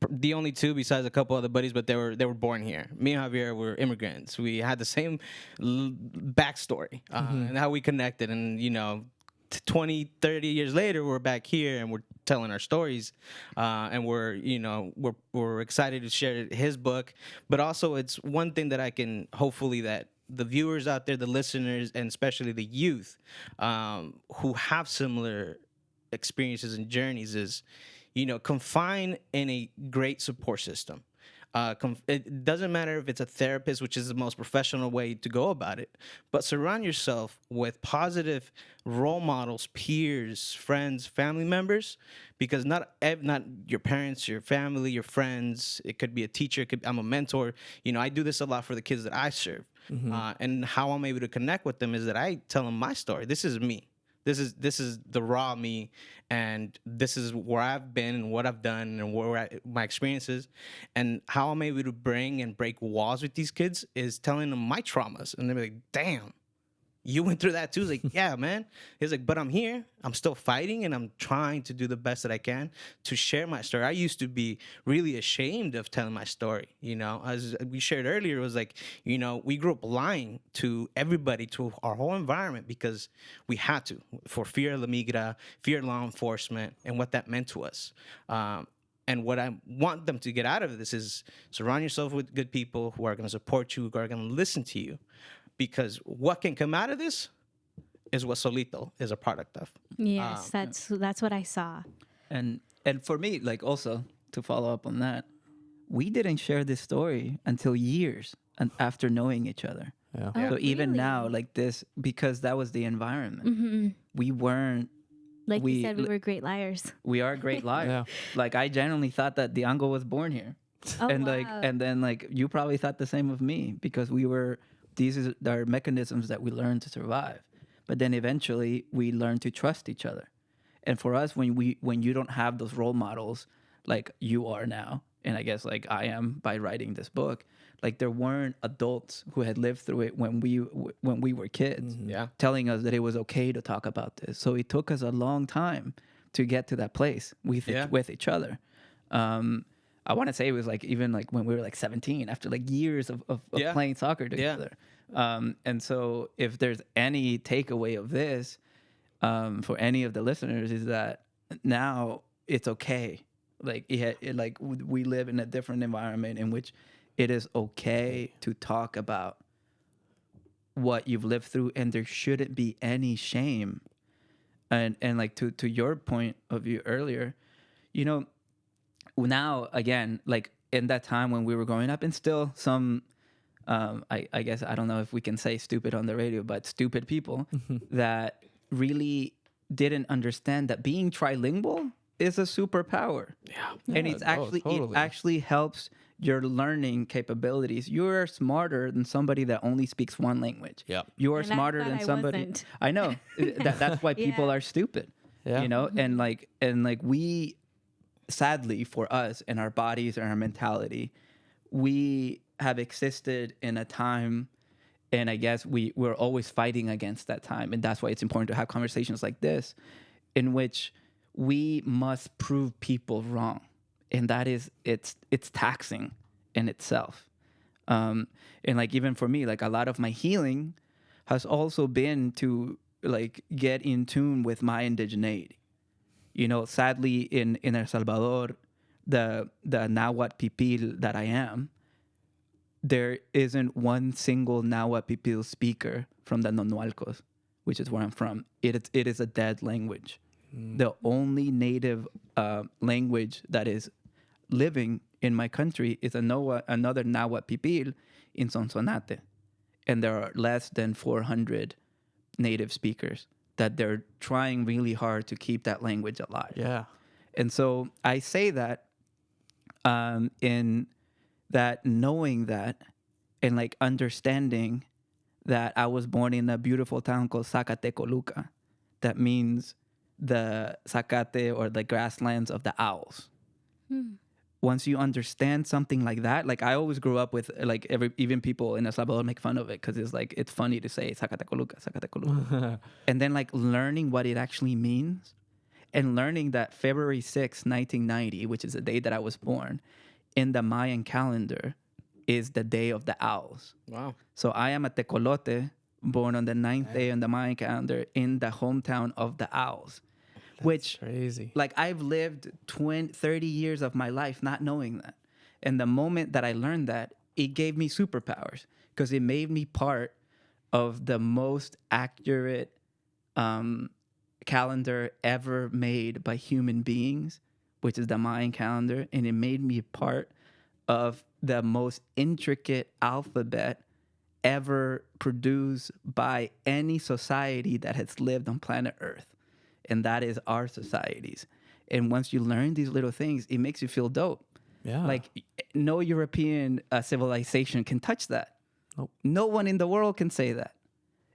the only two besides a couple other buddies, but they were born here. Me and Javier were immigrants. We had the same backstory and how we connected. And, 20, 30 years later, we're back here and we're telling our stories. And we're excited to share his book. But also, it's one thing that I can hopefully that the viewers out there, the listeners, and especially the youth who have similar experiences and journeys is, confine in a great support system. It doesn't matter if it's a therapist, which is the most professional way to go about it, but surround yourself with positive role models, peers, friends, family members, because not your parents, your family, your friends. It could be a teacher. I'm a mentor. I do this a lot for the kids that I serve, and how I'm able to connect with them is that I tell them my story. This is me. This is the raw me, and this is where I've been and what I've done and my experiences, and how I'm able to bring and break walls with these kids is telling them my traumas, and they're like, "Damn, you went through that too." It's like, "Yeah, man." He's like, "But I'm here. I'm still fighting, and I'm trying to do the best that I can to share my story." I used to be really ashamed of telling my story. As we shared earlier, it was like, we grew up lying to everybody, to our whole environment, because we had to, for fear of la migra, fear of law enforcement, and what that meant to us. And what I want them to get out of this is surround yourself with good people who are going to support you, who are going to listen to you. Because what can come out of this is what Solito is a product of. Yes, that's what I saw. And for me, like, also to follow up on that, we didn't share this story until years after knowing each other. Yeah. Oh, So even really? now, like this, because that was the environment. We weren't Like you said, we were great liars. We are great liars. Yeah. Like I genuinely thought that Diango was born here. Oh, And wow. then like you probably thought the same of me, because these are mechanisms that we learn to survive. But then eventually we learn to trust each other. And for us, when you don't have those role models like you are now, and I guess like I am by writing this book, like there weren't adults who had lived through it when we were kids, Yeah. telling us that it was okay to talk about this. So it took us a long time to get to that place with each other. I want to say it was like even like when we were like 17, after like years of playing soccer together. And so if there's any takeaway of this for any of the listeners, is that now it's okay. Like like we live in a different environment in which it is okay to talk about what you've lived through, and there shouldn't be any shame. And like to your point of view earlier, you know, now again, like in that time when we were growing up, and still some I guess I don't know if we can say stupid on the radio, but stupid people that really didn't understand that being trilingual is a superpower. And it's actually totally. it actually helps your learning capabilities. You're smarter than somebody that only speaks one language. Yep. You are And I smarter thought than I somebody. wasn't. I know. That's why people Yeah. are stupid. Yeah. You know, and like we, sadly for us and our bodies and our mentality, we have existed in a time, and I guess we're always fighting against that time. And that's why it's important to have conversations like this, in which we must prove people wrong. And that is, it's taxing in itself. And like, even for me, like a lot of my healing has also been to like get in tune with my indigeneity. You know, sadly in El Salvador, the Nahuatl Pipil that I am, there isn't one single Nahuatl Pipil speaker from the Nonualcos, which is where I'm from. It is a dead language. The only native language that is living in my country is another Nahuatl Pipil in Sonsonate. And there are less than 400 native speakers that they're trying really hard to keep that language alive. Yeah. And so I say that in that knowing that, and like understanding that I was born in a beautiful town called Zacatecoluca. That means the zacate, or the grasslands of the owls. Once you understand something like that, like I always grew up with like even people in El Salvador make fun of it because it's like, it's funny to say Zacatecoluca. And then like learning what it actually means, and learning that February 6, 1990, which is the day that I was born, in the Mayan calendar is the day of the owls. Wow. So I am a tecolote born on the 9th day on the Mayan calendar in the hometown of the owls. Which Crazy. like I've lived 30 years of my life not knowing that. And the moment that I learned that, it gave me superpowers, because it made me part of the most accurate calendar ever made by human beings, which is the Mayan calendar. And it made me part of the most intricate alphabet ever produced by any society that has lived on planet Earth. And that is our societies. And once you learn these little things, it makes you feel dope. Yeah. Like no European civilization can touch that. Nope. No one in the world can say that.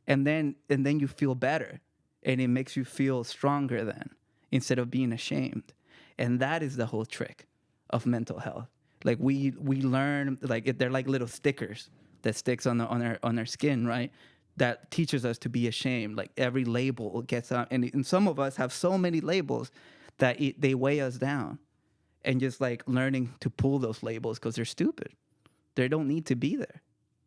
And then you feel better, and it makes you feel stronger then, instead of being ashamed. And that is the whole trick of mental health. Like we learn, like they're like little stickers that sticks on our skin, right? That teaches us to be ashamed. Like every label gets on, and some of us have so many labels that they weigh us down. And just like learning to pull those labels, because they're stupid. They don't need to be there.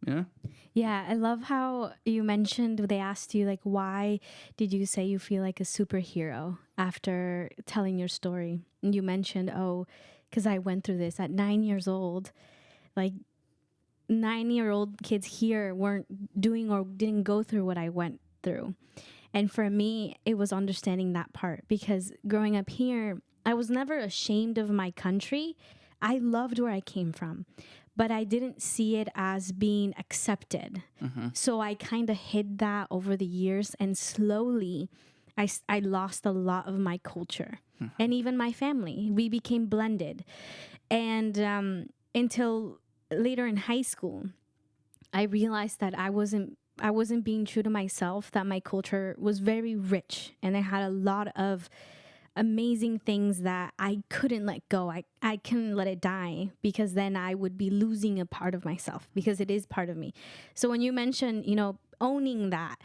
You know? Yeah, I love how you mentioned, they asked you, like, why did you say you feel like a superhero after telling your story? And you mentioned, oh, because I went through this at 9 years old. Like, 9-year-old kids here weren't doing or didn't go through what I went through. And for me, it was understanding that part, because growing up here, I was never ashamed of my country. I loved where I came from, but I didn't see it as being accepted. So I kind of hid that over the years, and slowly I lost a lot of my culture and even my family. We became blended. And until later in high school, I realized that I wasn't being true to myself, that my culture was very rich and I had a lot of amazing things that I couldn't let go. I couldn't let it die, because then I would be losing a part of myself, because it is part of me. So when you mention, owning that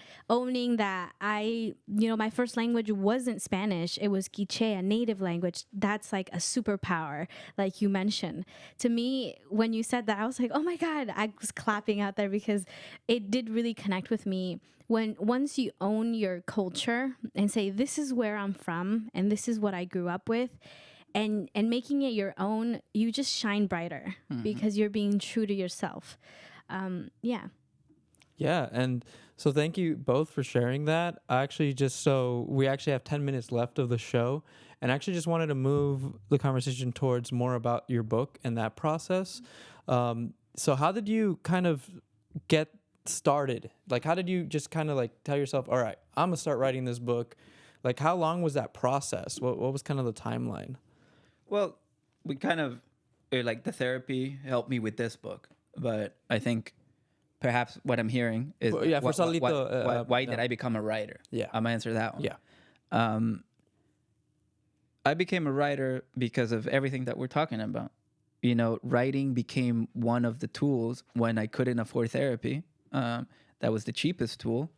my first language wasn't Spanish, it was Quiche, a native language. That's like a superpower, like you mentioned. To me, when you said that, I was like, oh my God, I was clapping out there, because it did really connect with me. Once you own your culture and say, this is where I'm from and this is what I grew up with, and making it your own, you just shine brighter because you're being true to yourself. Yeah, and so thank you both for sharing that. We actually have 10 minutes left of the show, and I actually just wanted to move the conversation towards more about your book and that process. So how did you kind of get started? Like, how did you just kind of like tell yourself, all right, I'm gonna start writing this book? Like, how long was that process? What was kind of the timeline? Well, we kind of like the therapy helped me with this book, but I think perhaps what I'm hearing is Well, yeah, for Solito, why did I become a writer? Yeah. I'm gonna answer that one. Yeah. I became a writer because of everything that we're talking about. Writing became one of the tools when I couldn't afford therapy. That was the cheapest tool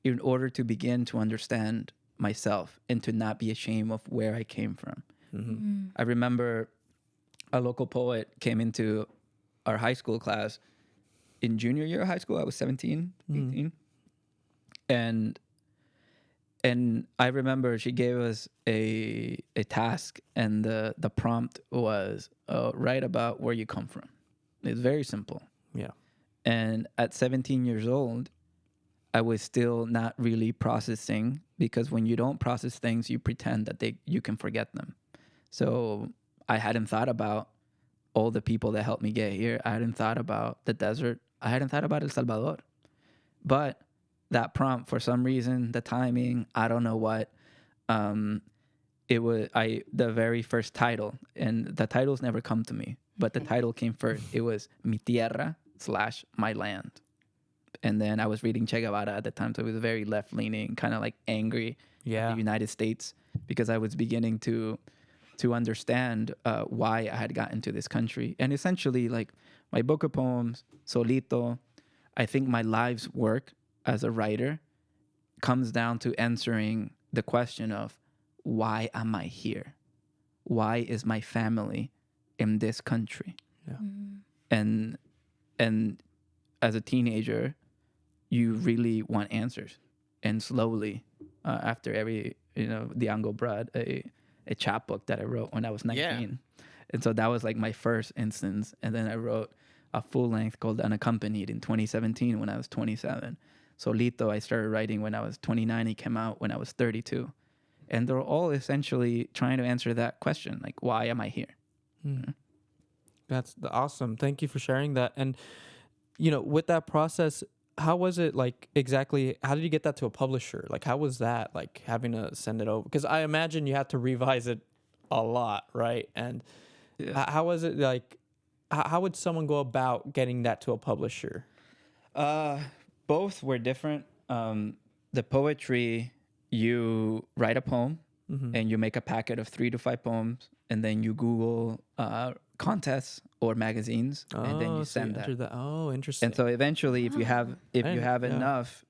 in order to begin to understand myself and to not be ashamed of where I came from. I remember a local poet came into our high school class in junior year of high school. I was 17, 18. And I remember she gave us a task, and the prompt was write about where you come from. It's very simple. Yeah. And at 17 years old, I was still not really processing, because when you don't process things, you pretend that you can forget them. So I hadn't thought about all the people that helped me get here. I hadn't thought about the desert. I hadn't thought about El Salvador. But that prompt, for some reason, the timing, I don't know what, it was the very first title, and the titles never come to me, but the title came first. It was Mi Tierra / My Land. And then I was reading Che Guevara at the time, so it was very left-leaning, kind of like angry at the United States, because I was beginning to understand why I had gotten to this country. And essentially, like, my book of poems, Solito, I think my life's work as a writer comes down to answering the question of, why am I here? Why is my family in this country? Yeah. And as a teenager, you really want answers. And slowly, after every, the Ango Brad, a chapbook that I wrote when I was 19. Yeah. And so that was like my first instance. And then I wrote a full length called Unaccompanied in 2017 when I was 27. Solito, I started writing when I was 29. It came out when I was 32. And they're all essentially trying to answer that question, like, why am I here? That's awesome. Thank you for sharing that. And, with that process, how was it, like, exactly, how did you get that to a publisher? Like, how was that, like, having to send it over? Because I imagine you had to revise it a lot, right? And how was it, like, how would someone go about getting that to a publisher? Both were different. The poetry, you write a poem and you make a packet of 3 to 5 poems, and then you Google contests or magazines, and then you send that. Oh, interesting. And so eventually, if you have enough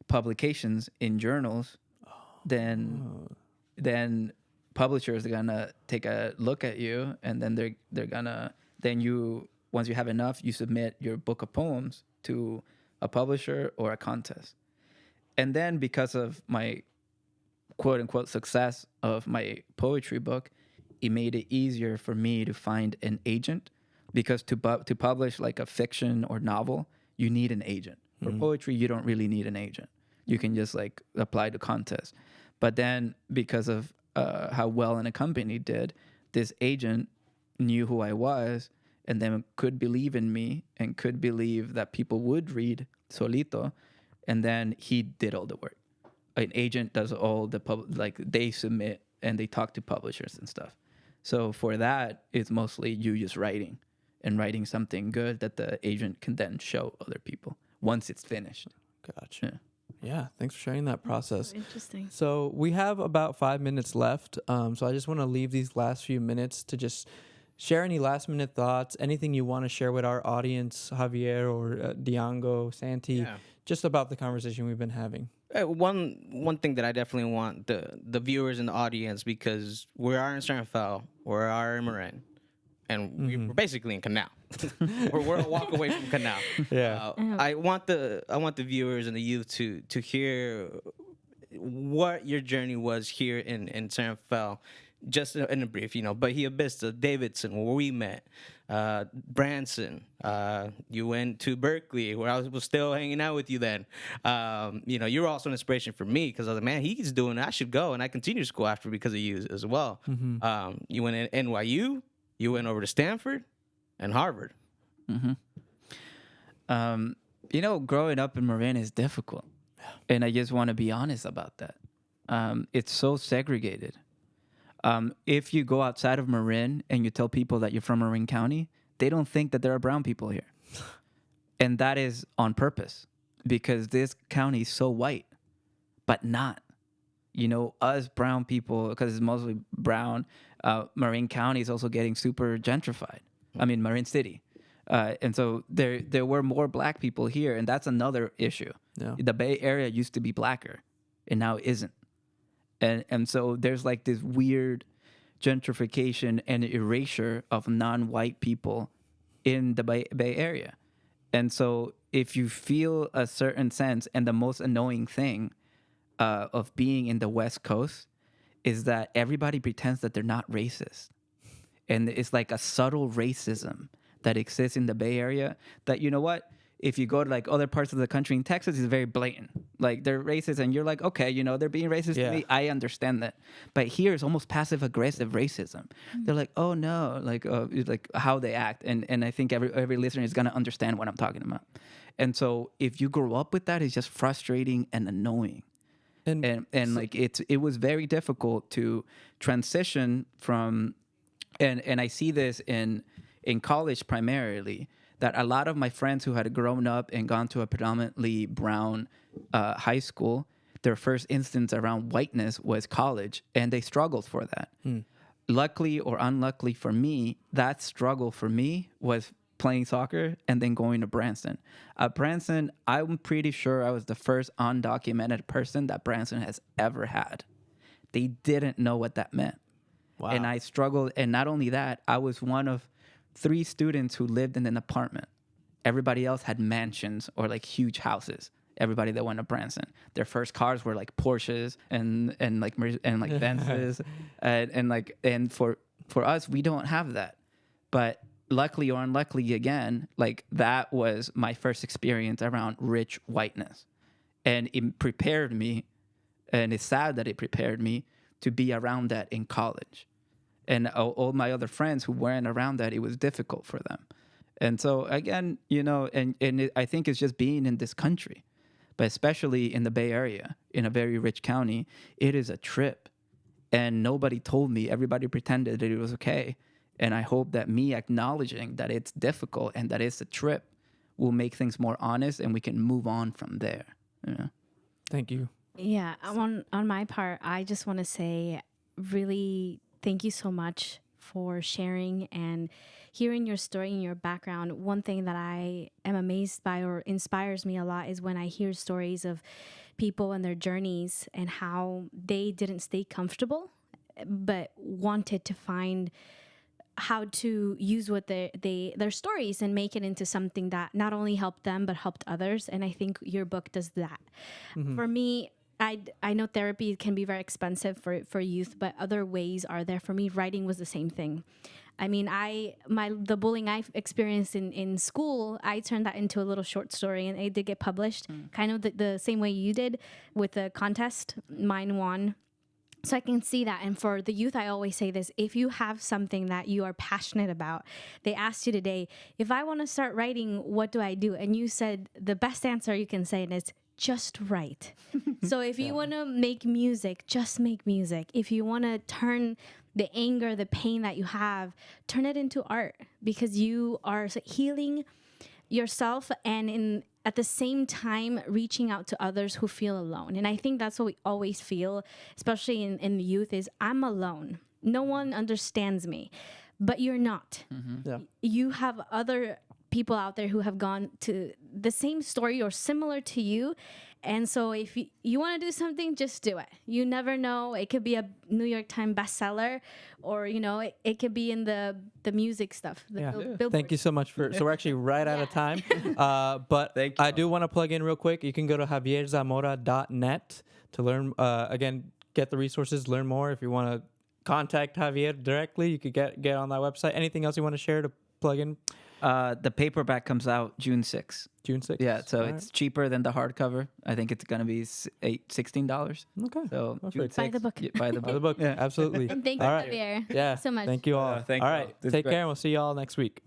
publications in journals, then publishers are gonna take a look at you, and then they're gonna once you have enough, you submit your book of poems to a publisher or a contest. And then, because of my quote unquote success of my poetry book, it made it easier for me to find an agent, because to publish like a fiction or novel, you need an agent. For poetry, you don't really need an agent. You can just like apply to contests. But then, because of how well Unaccompanied did, this agent knew who I was, and then could believe in me and could believe that people would read Solito. And then he did all the work. an agent does all the like they submit and they talk to publishers and stuff. So for that, it's mostly you just writing something good that the agent can then show other people once it's finished. Gotcha. Yeah, thanks for sharing that process. Interesting. So we have about 5 minutes left. So I just want to leave these last few minutes to just share any last minute thoughts, anything you want to share with our audience, Javier or Diango, Santi, just about the conversation we've been having. One thing that I definitely want the viewers and the audience, because we are in San Rafael, we are in Marin, and we're basically in Canal. we're a walk away from Canal. Yeah. I want the viewers and the youth to hear what your journey was here in San Rafael, just in a brief, Bahia Vista, Davidson, where we met, Branson, you went to Berkeley, where I was still hanging out with you then. You're also an inspiration for me, because I was like, man, he's doing it, I should go, and I continued school after because of you as well. You went in NYU, you went over to Stanford and Harvard. Growing up in Marin is difficult, and I just want to be honest about that. It's so segregated. If you go outside of Marin and you tell people that you're from Marin County, they don't think that there are brown people here. And that is on purpose, because this county is so white, but not. Us brown people, because it's mostly brown, Marin County is also getting super gentrified. I mean, Marin City. And so there were more black people here, and that's another issue. Yeah. The Bay Area used to be blacker, and now it isn't. And so there's like this weird gentrification and erasure of non-white people in the Bay Area. And so if you feel a certain sense, and the most annoying thing of being in the West Coast is that everybody pretends that they're not racist. And it's like a subtle racism that exists in the Bay Area that, you know what? If you go to like other parts of the country, in Texas, it's very blatant. Like they're racist, and you're like, okay, they're being racist to me. I understand that. But here it's almost passive aggressive racism. They're like, oh no, it's like how they act, and I think every listener is gonna understand what I'm talking about. And so if you grow up with that, it's just frustrating and annoying. And like it was very difficult to transition from, and I see this in college primarily, that a lot of my friends who had grown up and gone to a predominantly brown high school, their first instance around whiteness was college, and they struggled for that. Luckily or unluckily for me, that struggle for me was playing soccer and then going to Branson. At Branson, I'm pretty sure I was the first undocumented person that Branson has ever had. They didn't know what that meant. Wow. And I struggled, and not only that, I was one of 3 students who lived in an apartment. Everybody else had mansions or like huge houses. Everybody that went to Branson, their first cars were like Porsches and like Benzes, and for us, we don't have that. But luckily or unluckily, again, like that was my first experience around rich whiteness, and it prepared me. And it's sad that it prepared me to be around that in college. And all my other friends who weren't around that, it was difficult for them. And so again, I think it's just being in this country, but especially in the Bay Area, in a very rich county, it is a trip. And nobody told me. Everybody pretended that it was okay. And I hope that me acknowledging that it's difficult and that it's a trip will make things more honest, and we can move on from there. Thank you. Yeah, on my part, I just want to say really thank you so much for sharing and hearing your story and your background. One thing that I am amazed by or inspires me a lot is when I hear stories of people and their journeys and how they didn't stay comfortable, but wanted to find how to use what their stories and make it into something that not only helped them, but helped others. And I think your book does that. For me, I know therapy can be very expensive for youth, but other ways are there. For me, writing was the same thing. I mean, the bullying I experienced in school, I turned that into a little short story, and it did get published, kind of the same way you did with the contest. Mine won. So I can see that. And for the youth, I always say this: if you have something that you are passionate about, they asked you today, if I want to start writing, what do I do? And you said the best answer you can say is just right. So if you want to make music, just make music. If you want to turn the anger, the pain that you have, turn it into art, because you are healing yourself and at the same time reaching out to others who feel alone. And I think that's what we always feel, especially in the youth, is I'm alone. No one understands me. But you're not. Yeah. You have other people out there who have gone to the same story or similar to you. And so if you want to do something, just do it. You never know. It could be a New York Times bestseller, or, you know, it could be in the music stuff. Thank you so much so we're actually right out of time. But I do want to plug in real quick. You can go to javierzamora.net to learn, again, get the resources, learn more. If you want to contact Javier directly, you could get on that website. Anything else you want to share to plug in? The paperback comes out June 6th. June 6th. Yeah, so it's cheaper than the hardcover. I think it's going to be $16. Okay. So June 6th, Buy the book. Buy the Buy the book. book. Absolutely. And thank you, All right. Javier. Yeah. So much. Thank you all. Thank you All all. right. This is Take great. care, and we'll see you all next week.